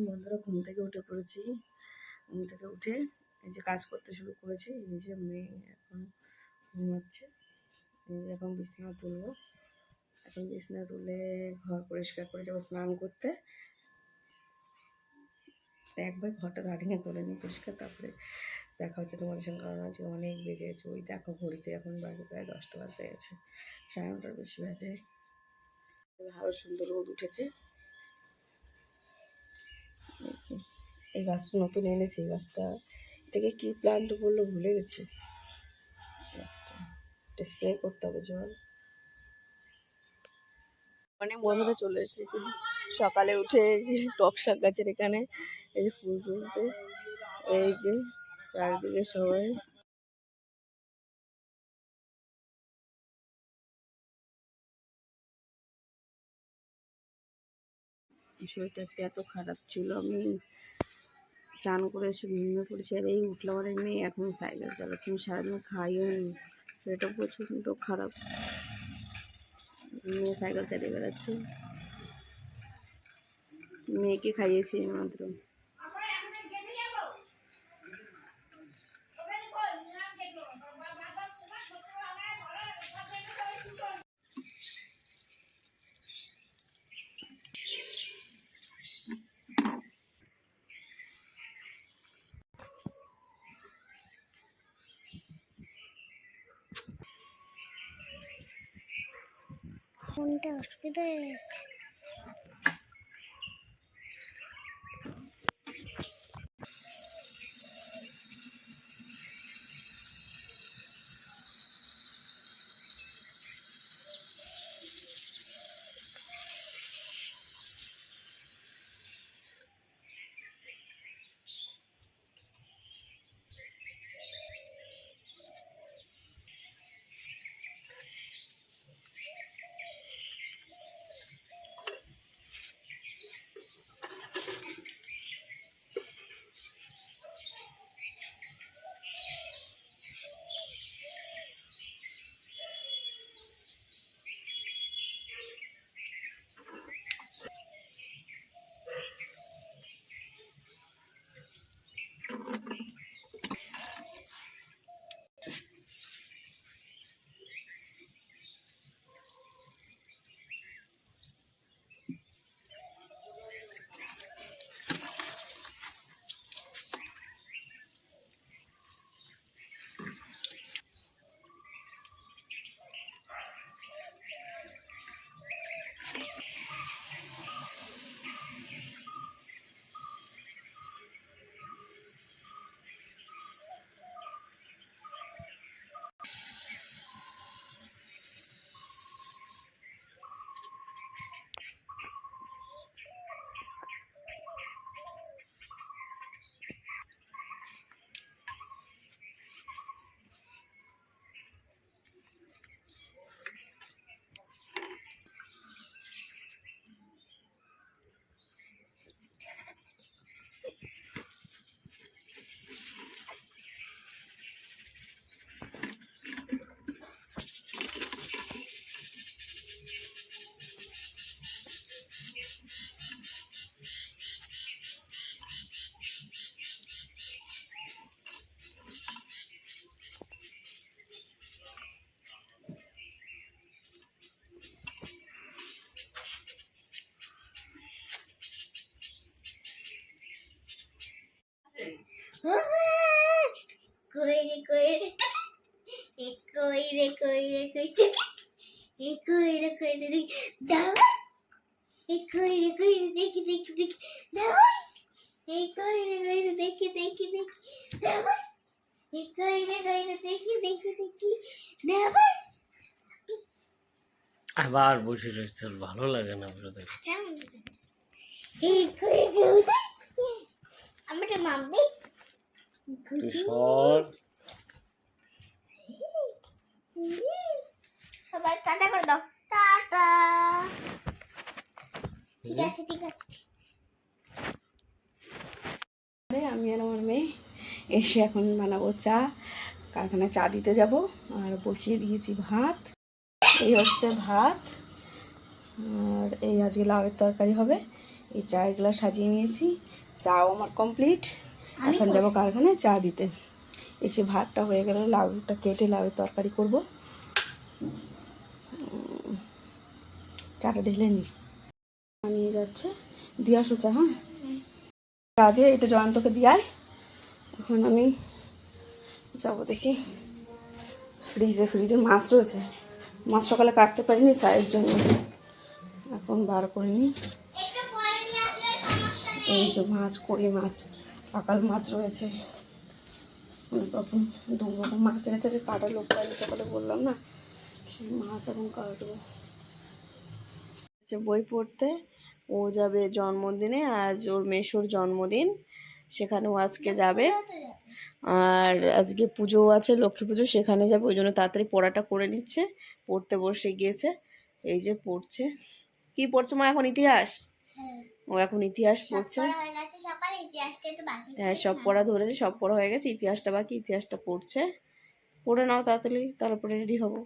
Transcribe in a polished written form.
বন্ধুরা ঘুম থেকে উঠে পড়েছি। ঘুম থেকে উঠে এই যে কাজ করতে শুরু করেছি। এই যে মেয়ে এখন ঘুমাচ্ছে। এখন বিছানা তুলবো। এখন বিছানা তুলে ঘর পরিষ্কার করে যাবো স্নান করতে। একবার ঘরটা গার্ডেনিং করে নিই পরিষ্কার, তারপরে দেখা হচ্ছে তোমাদের সঙ্গে। কারণ আজকে অনেক বেজে গেছে, ওই দেখো ঘড়িতে এখন বাজে প্রায় 10টা বাজতে গেছে, 9:30টার বেশি বাজে। ভালো সুন্দর রোদ উঠেছে। এই গাছটা নতুন এনেছি, এই গাছটা থেকে কী প্লান্ট বললো ভুলে গেছি। গাছটা স্প্রে করতে হবে জল। অনেক বন্ধুরা চলে এসেছি সকালে উঠে। এই যে টক শাক গাছের এখানে এই যে ফুল তুলতে, এই যে চারিদিকে সবাই। শরীরটা আজকে এত খারাপ ছিল, আমি চান করে এসে ঘুমিয়ে পড়েছি। আর এই উঠলাম, আর মেয়ে এখন সাইকেল চালাচ্ছি। আমি সারাদিন খাইও নি, শরীরটা প্রচণ্ড খারাপ। মেয়ে সাইকেল চালিয়ে বেড়াচ্ছে। মেয়েকে খাইয়েছি মাত্র। কোনটা অসুবিধা হয়ে গেছে? কইরে কইরে কইরে কইরে কইরে কইরে দেখি দাও। কইরে কইরে দেখি দেখি দেখি দাও। কইরে কইরে দেখি দেখি দেখি দাও। কইরে কইরে দেখি দেখি দেখি দাও। আবার বসে রয়েছে, ভালো লাগে না বসে দেখে। আমি তো মাম্মি তুই সর। সবাই টাটা করে দাও। টাটা। ঠিক আছে ঠিক আছে। আমি আর আমার মেয়ে এসে এখন বানাবো চা। কারখানায় চা দিতে যাব। আর বসিয়ে দিয়েছি ভাত। এই হচ্ছে ভাত, আর এই আজকে লাউয়ের তরকারি হবে। এই চায়ের গ্লাস সাজিয়ে নিয়েছি, চাও আমার কমপ্লিট। আমি এখন যাবো করছি। কারখানায় চা দিতে। এসে ভাতটা হয়ে গেলে লাউটা কেটে লাউয়ের তরকারি করব। চাটা ঢেলে নিই, নিয়ে যাচ্ছে দিয়ে আসো চা। হ্যাঁ, চা দিয়ে এটা জয়ন্তকে দিয়ায়। এখন আমি যাবো, দেখি ফ্রিজে মাছ রয়েছে, মাছ সকালে কাটতে পারিনি চায়ের জন্য, এখন বার করে নিই। একটু পরে নিয়ে আসলে সমস্যা নেই। এই যে মাছ, কড়ি মাছ, পাকাল মাছ রয়েছে, অনেক রকম দু রকম মাছ এনেছে, যে কাটার লোক পাইলে সকালে বললাম না, সেই মাছ এখন কাটবো। বই পড়তে, ও যাবে জন্মদিনে, আজ ওর মেসোর জন্মদিন, সেখানেও আজকে যাবে। আর আজকে পুজো আছে, লক্ষ্মী পুজো, সেখানে যাবে, ওই জন্য তাড়াতাড়ি পড়াটা করে নিচ্ছে, পড়তে বসে গিয়েছে। এই যে পড়ছে, কি পড়ছে মা এখন? ইতিহাস। হ্যাঁ, ও এখন ইতিহাস সব পড়ছে। পড়া হয়ে গেছে, সকালে ইতিহাসটা একটু বাকি ছিল। হ্যাঁ, সব পড়া ধরেছে, সব পড়া হয়ে গেছে, ইতিহাসটা বাকি, ইতিহাসটা পড়ছে। পড়ে নাও তাড়াতাড়ি, তারপরে রেডি হবো।